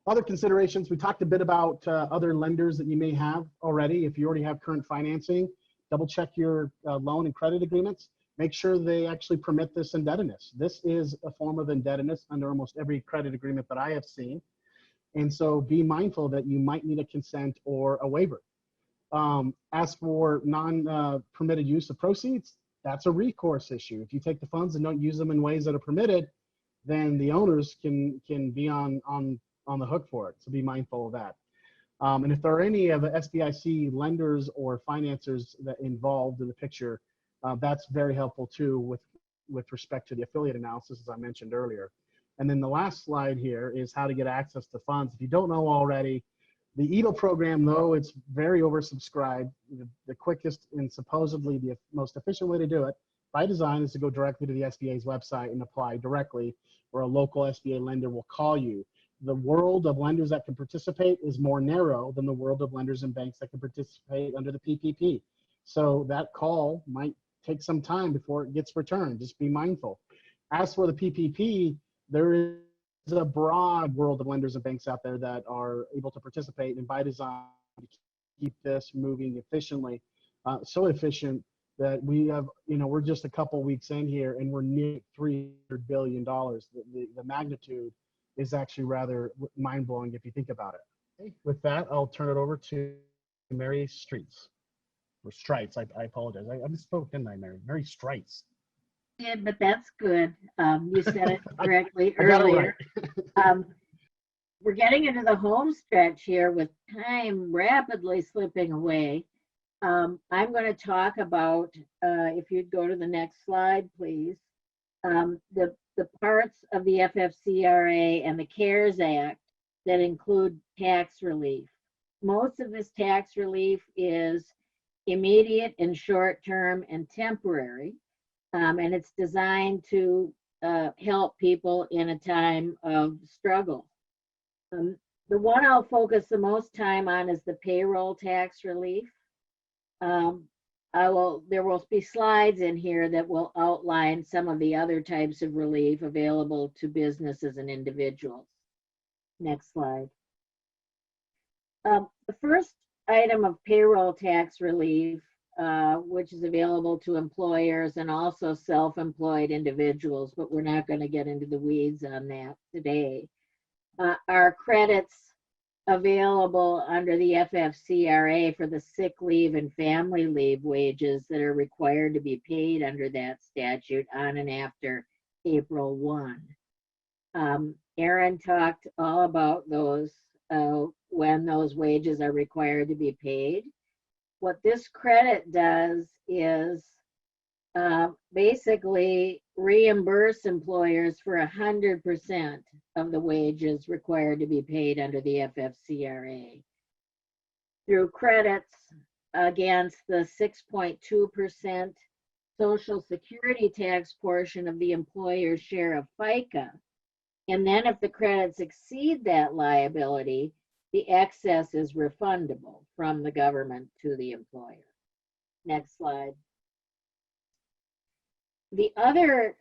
Other considerations, we talked a bit about other lenders that you may have already. If you already have current financing, double check your loan and credit agreements. Make sure they actually permit this indebtedness. This is a form of indebtedness under almost every credit agreement that I have seen. And so be mindful that you might need a consent or a waiver. As for non-permitted use of proceeds, that's a recourse issue. If you take the funds and don't use them in ways that are permitted, then the owners can be on the hook for it. So be mindful of that. And if there are any of the SBIC lenders or financiers that involved in the picture, that's very helpful too with respect to the affiliate analysis, as I mentioned earlier. And then the last slide here is how to get access to funds. If you don't know already, the EDOL program, though it's very oversubscribed, the quickest and supposedly the most efficient way to do it by design is to go directly to the SBA's website and apply directly, or a local SBA lender will call you. The world of lenders that can participate is more narrow than the world of lenders and banks that can participate under the PPP. So that call might take some time before it gets returned. Just be mindful. As for the PPP, there is a broad world of lenders and banks out there that are able to participate, and by design to keep this moving efficiently, so efficient that we have, we're just a couple weeks in here and we're near $300 billion. The magnitude is actually rather mind-blowing if you think about it. Okay. With that, I'll turn it over to Mary Streets, or Strites. I apologize. I misspoke, didn't I, Mary? Mary Strites. Yeah, but that's good. You said it correctly I got it earlier. right. We're getting into the home stretch here with time rapidly slipping away. I'm going to talk about, if you'd go to the next slide, please, the parts of the FFCRA and the CARES Act that include tax relief. Most of this tax relief is immediate and short-term and temporary, and it's designed to help people in a time of struggle. The one I'll focus the most time on is the payroll tax relief. There will be slides in here that will outline some of the other types of relief available to businesses and individuals. Next slide. The first item of payroll tax relief, which is available to employers and also self-employed individuals, but we're not going to get into the weeds on that today, are credits available under the FFCRA for the sick leave and family leave wages that are required to be paid under that statute on and after April 1. Aaron talked all about those when those wages are required to be paid. What this credit does is basically reimburse employers for 100% of the wages required to be paid under the FFCRA through credits against the 6.2% Social Security tax portion of the employer's share of FICA And then if the credits exceed that liability, the excess is refundable from the government to the employer. Next slide. The other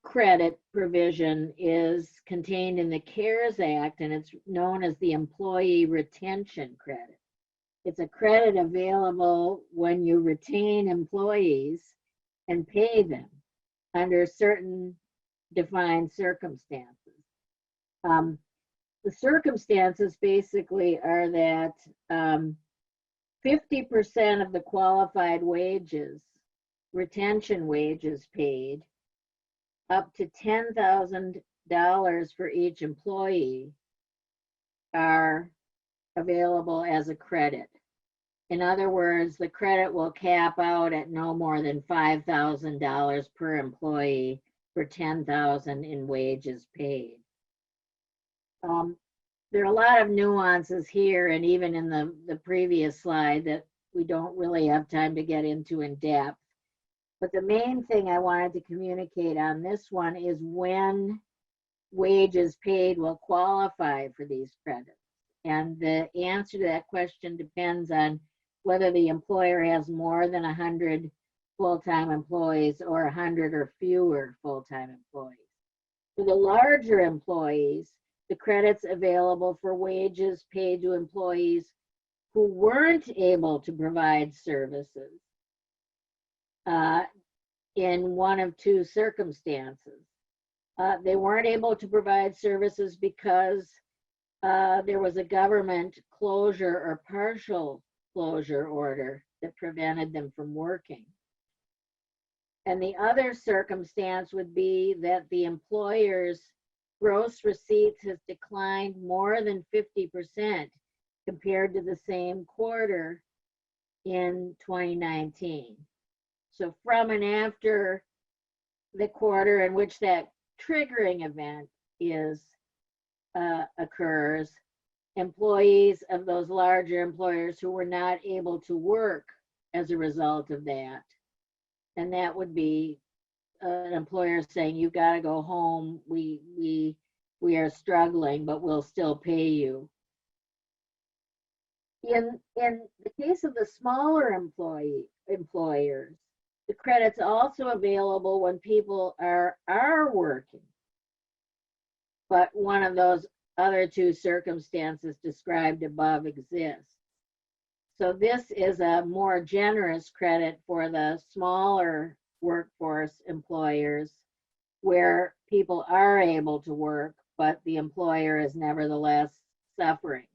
credit provision is contained in the CARES Act, and it's known as the Employee Retention Credit. It's a credit available when you retain employees and pay them under certain defined circumstances. The circumstances basically are that 50% of the qualified wages, retention wages paid, up to $10,000 for each employee, are available as a credit. In other words, the credit will cap out at no more than $5,000 per employee for $10,000 in wages paid. There are a lot of nuances here and even in the previous slide that we don't really have time to get into in depth. But the main thing I wanted to communicate on this one is when wages paid will qualify for these credits. And the answer to that question depends on whether the employer has more than 100 full-time employees or 100 or fewer full-time employees. For the larger employees, the credits available for wages paid to employees who weren't able to provide services in one of two circumstances. They weren't able to provide services because there was a government closure or partial closure order that prevented them from working. And the other circumstance would be that the employer's gross receipts has declined more than 50% compared to the same quarter in 2019. So from and after the quarter in which that triggering event occurs, employees of those larger employers who were not able to work as a result of that, and that would be an employer saying, you got to go home, we are struggling, but we'll still pay you. In the case of the smaller employers, the credit's also available when people are working, but one of those other two circumstances described above exists. So this is a more generous credit for the smaller workforce employers where people are able to work, but the employer is nevertheless suffering.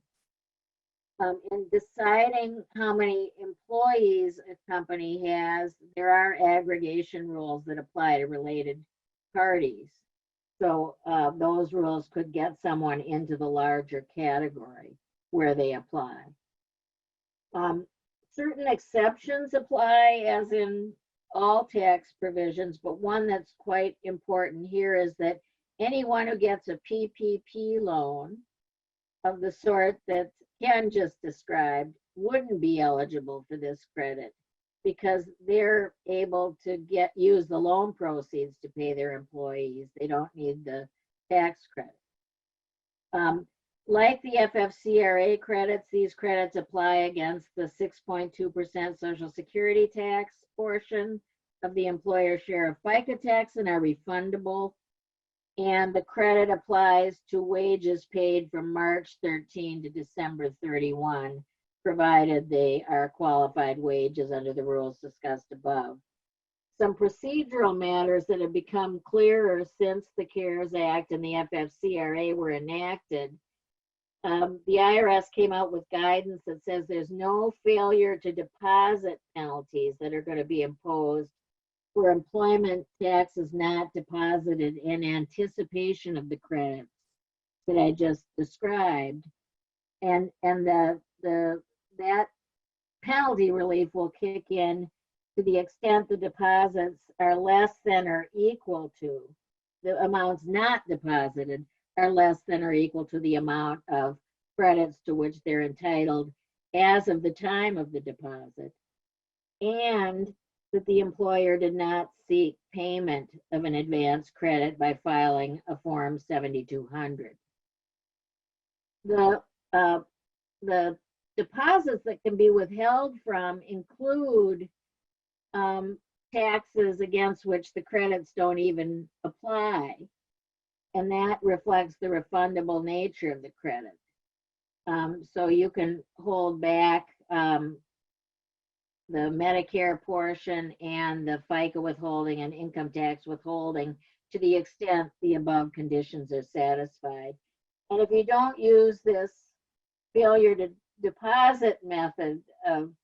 In deciding how many employees a company has, there are aggregation rules that apply to related parties. So those rules could get someone into the larger category where they apply. Certain exceptions apply, as in all tax provisions, but one that's quite important here is that anyone who gets a PPP loan of the sort that Ken just described wouldn't be eligible for this credit because they're able to use the loan proceeds to pay their employees. They don't need the tax credit. Like the FFCRA credits, these credits apply against the 6.2% Social Security tax portion of the employer share of FICA tax and are refundable. And the credit applies to wages paid from March 13 to December 31, provided they are qualified wages under the rules discussed above. Some procedural matters that have become clearer since the CARES Act and the FFCRA were enacted. The IRS came out with guidance that says there's no failure to deposit penalties that are going to be imposed for employment taxes not deposited in anticipation of the credits that I just described. And that penalty relief will kick in to the extent the deposits are less than or equal to, the amounts not deposited are less than or equal to the amount of credits to which they're entitled as of the time of the deposit. And that the employer did not seek payment of an advance credit by filing a Form 7200. The deposits that can be withheld from include taxes against which the credits don't even apply, and that reflects the refundable nature of the credit. So you can hold back the Medicare portion and the FICA withholding and income tax withholding to the extent the above conditions are satisfied. And if you don't use this failure to deposit method of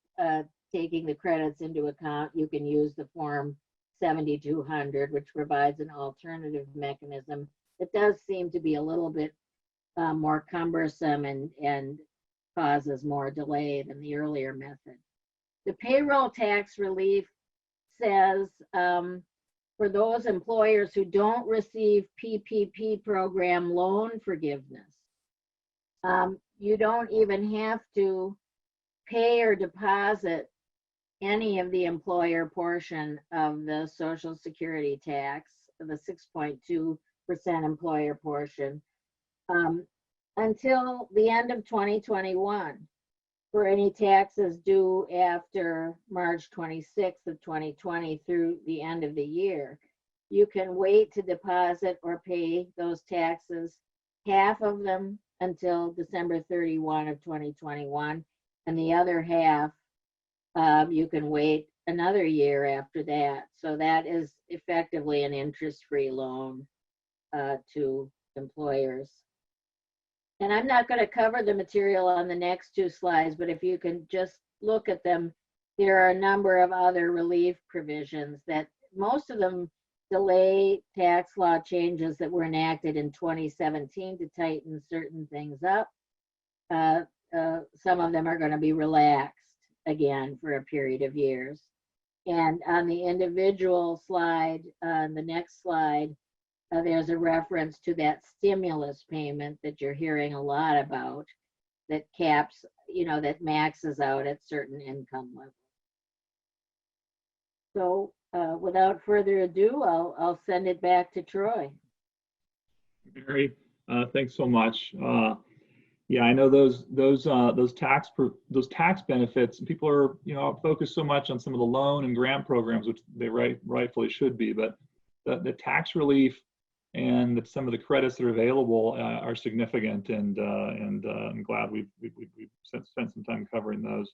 taking the credits into account, you can use the Form 7200, which provides an alternative mechanism that does seem to be a little bit more cumbersome and causes more delay than the earlier method. The payroll tax relief says for those employers who don't receive PPP program loan forgiveness, you don't even have to pay or deposit any of the employer portion of the Social Security tax, the 6.2% employer portion, until the end of 2021 for any taxes due after March 26th of 2020 through the end of the year. You can wait to deposit or pay those taxes, half of them until December 31 of 2021, and the other half you can wait another year after that. So that is effectively an interest-free loan to employers. And I'm not going to cover the material on the next two slides, but if you can just look at them, there are a number of other relief provisions that most of them delay tax law changes that were enacted in 2017 to tighten certain things up. Some of them are going to be relaxed again for a period of years. And on the individual slide, the next slide, there's a reference to that stimulus payment that you're hearing a lot about that caps, that maxes out at certain income levels. So without further ado, I'll send it back to Troy. Mary, thanks so much. Yeah, I know those tax benefits. People are focused so much on some of the loan and grant programs, which they rightfully should be, but the tax relief and some of the credits that are available are significant, and I'm glad we've spent some time covering those.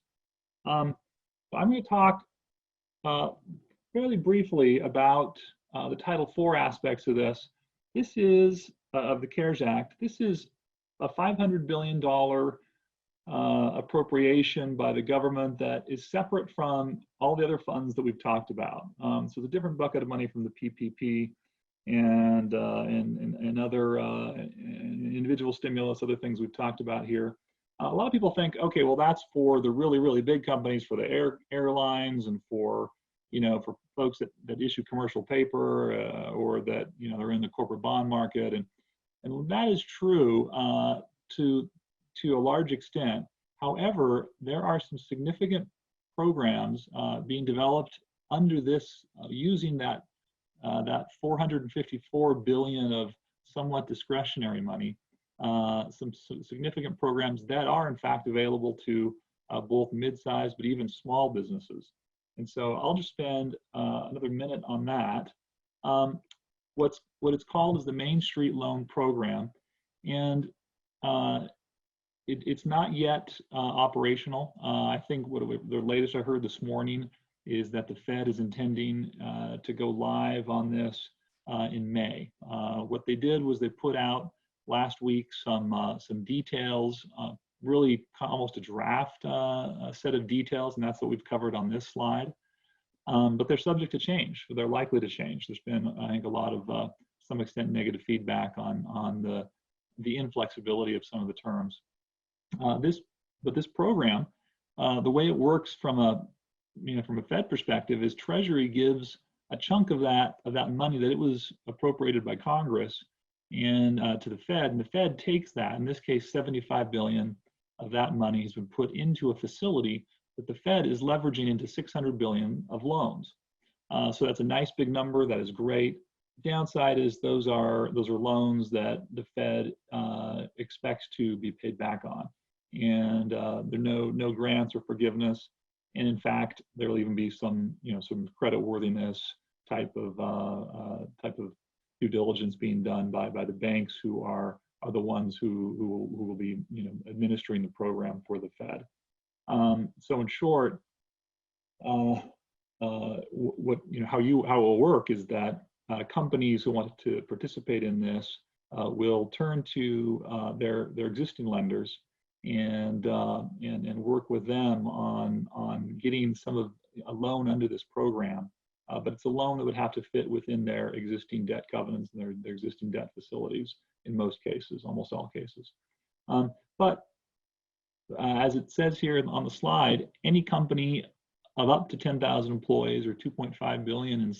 I'm going to talk fairly briefly about the Title IV aspects of this. This is of the CARES Act. This is a $500 billion appropriation by the government that is separate from all the other funds that we've talked about. So it's a different bucket of money from the PPP and other individual stimulus, other things we've talked about here. A lot of people think, okay, well, that's for the really, really big companies, for the airlines, and for for folks that issue commercial paper or that they're in the corporate bond market, and that is true to a large extent. However, there are some significant programs being developed under this, using that $454 billion of somewhat discretionary money. Some significant programs that are in fact available to both mid-sized but even small businesses. And so I'll just spend another minute on that. What it's called is the Main Street Loan Program, and it's not yet operational. I think the latest I heard this morning is that the Fed is intending to go live on this in May. What they did was they put out last week some details, really almost a draft set of details, and that's what we've covered on this slide. But they're subject to change. They're likely to change. There's been, I think, a lot of some extent negative feedback on the inflexibility of some of the terms. This program, the way it works from a Fed perspective is Treasury gives a chunk of that money that it was appropriated by Congress and to the Fed, and the Fed takes that. In this case, $75 billion of that money has been put into a facility that the Fed is leveraging into $600 billion of loans. So that's a nice big number. That is great. Downside is those are loans that the Fed expects to be paid back on, and there are no grants or forgiveness. And in fact, there will even be some some creditworthiness type of due diligence being done by the banks who are the ones who will be administering the program for the Fed. So in short, how it will work is that companies who want to participate in this will turn to their existing lenders and work with them on getting a loan under this program. But it's a loan that would have to fit within their existing debt covenants and their existing debt facilities in most cases, almost all cases. But as it says here on the slide, any company of up to 10,000 employees or 2.5 billion in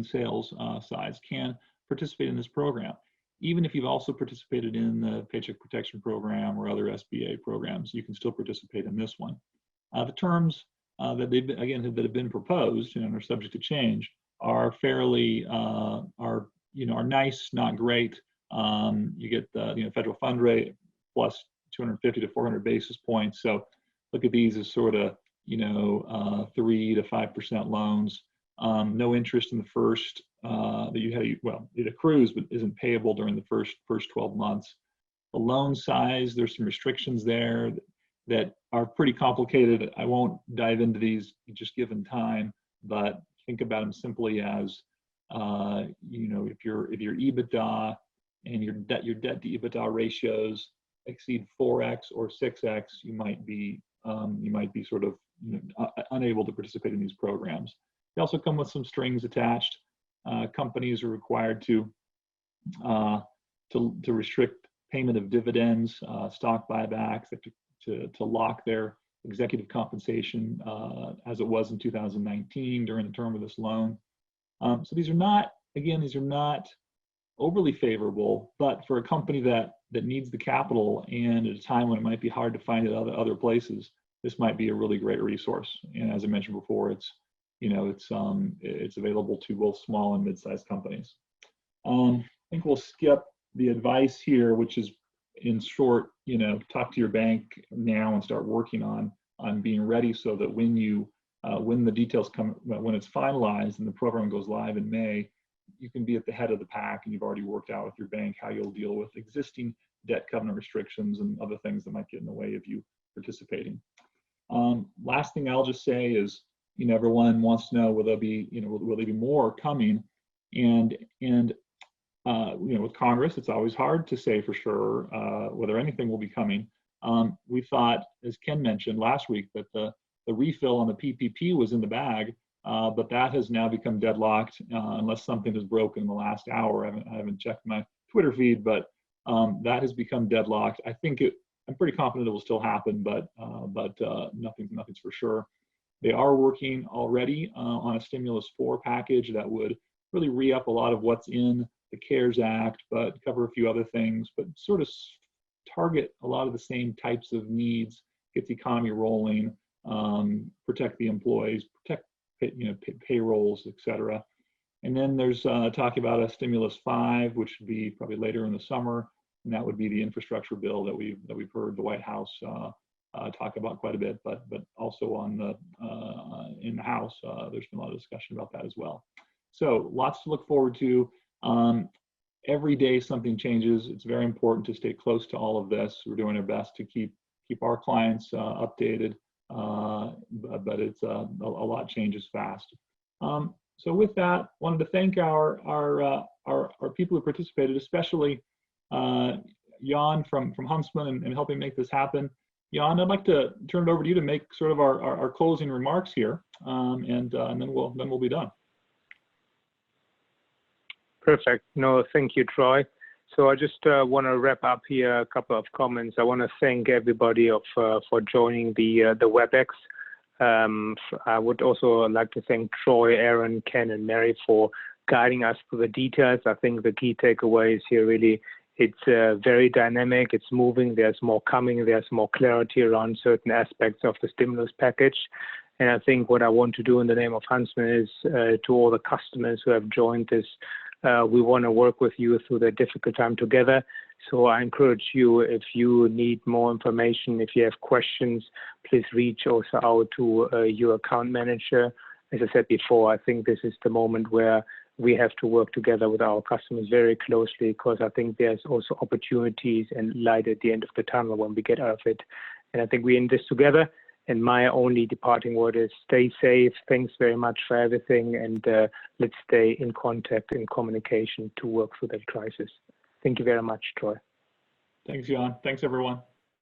sales size can participate in this program, even if you've also participated in the Paycheck Protection Program or other SBA programs. You can still participate in this one. The terms that have been proposed and are subject to change are fairly are nice, not great. You get the federal fund rate plus 250 to 400 basis points. So look at these as sort of 3 to 5% loans. No interest in the first it accrues but isn't payable during the first 12 months. The loan size, there's some restrictions there that are pretty complicated. I won't dive into these just given time, but think about them simply as if your EBITDA and your debt to EBITDA ratios exceed 4x or 6x, you might be sort of unable to participate in these programs. They also come with some strings attached. Companies are required to restrict payment of dividends, stock buybacks, to lock their executive compensation as it was in 2019 during the term of this loan. So these are not overly favorable, but for a company that needs the capital and at a time when it might be hard to find it other places, this might be a really great resource. And as I mentioned before, it's available to both small and mid-sized companies. I think we'll skip the advice here, which is in short, talk to your bank now and start working on being ready so that when the details come, when it's finalized and the program goes live in May, you can be at the head of the pack and you've already worked out with your bank how you'll deal with existing debt covenant restrictions and other things that might get in the way of you participating. Last thing I'll just say is, everyone wants to know will there be more coming, and with Congress, it's always hard to say for sure whether anything will be coming. We thought, as Ken mentioned last week, that the refill on the PPP was in the bag, but that has now become deadlocked unless something has broken in the last hour. I haven't checked my Twitter feed, but that has become deadlocked. I'm pretty confident it will still happen, but nothing's for sure. They are working already on a stimulus 4 package that would really re-up a lot of what's in the CARES Act, but cover a few other things, but sort of target a lot of the same types of needs, get the economy rolling, protect the employees, protect payrolls, et cetera. And then there's talk about a stimulus 5, which would be probably later in the summer, and that would be the infrastructure bill that we've heard the White House talk about quite a bit, but also in the House, there's been a lot of discussion about that as well. So lots to look forward to. Every day something changes. It's very important to stay close to all of this. We're doing our best to keep our clients updated, but it's a lot changes fast. So with that, wanted to thank our people who participated, especially Jan from Huntsman and helping make this happen. Jan, I'd like to turn it over to you to make sort of our closing remarks here, and then we'll be done. Perfect. No, thank you, Troy. So I just want to wrap up here a couple of comments. I want to thank everybody for joining the WebEx. I would also like to thank Troy, Aaron, Ken, and Mary for guiding us through the details. I think the key takeaways here really, it's very dynamic, it's moving, there's more coming, there's more clarity around certain aspects of the stimulus package. And I think what I want to do in the name of Huntsman is to all the customers who have joined this, we want to work with you through the difficult time together. So I encourage you, if you need more information, if you have questions, please reach also out to your account manager. As I said before, I think this is the moment where we have to work together with our customers very closely, because I think there's also opportunities and light at the end of the tunnel when we get out of it. And I think we're in this together. And my only departing word is stay safe. Thanks very much for everything. And let's stay in contact and communication to work through that crisis. Thank you very much, Troy. Thanks, Jan. Thanks, everyone.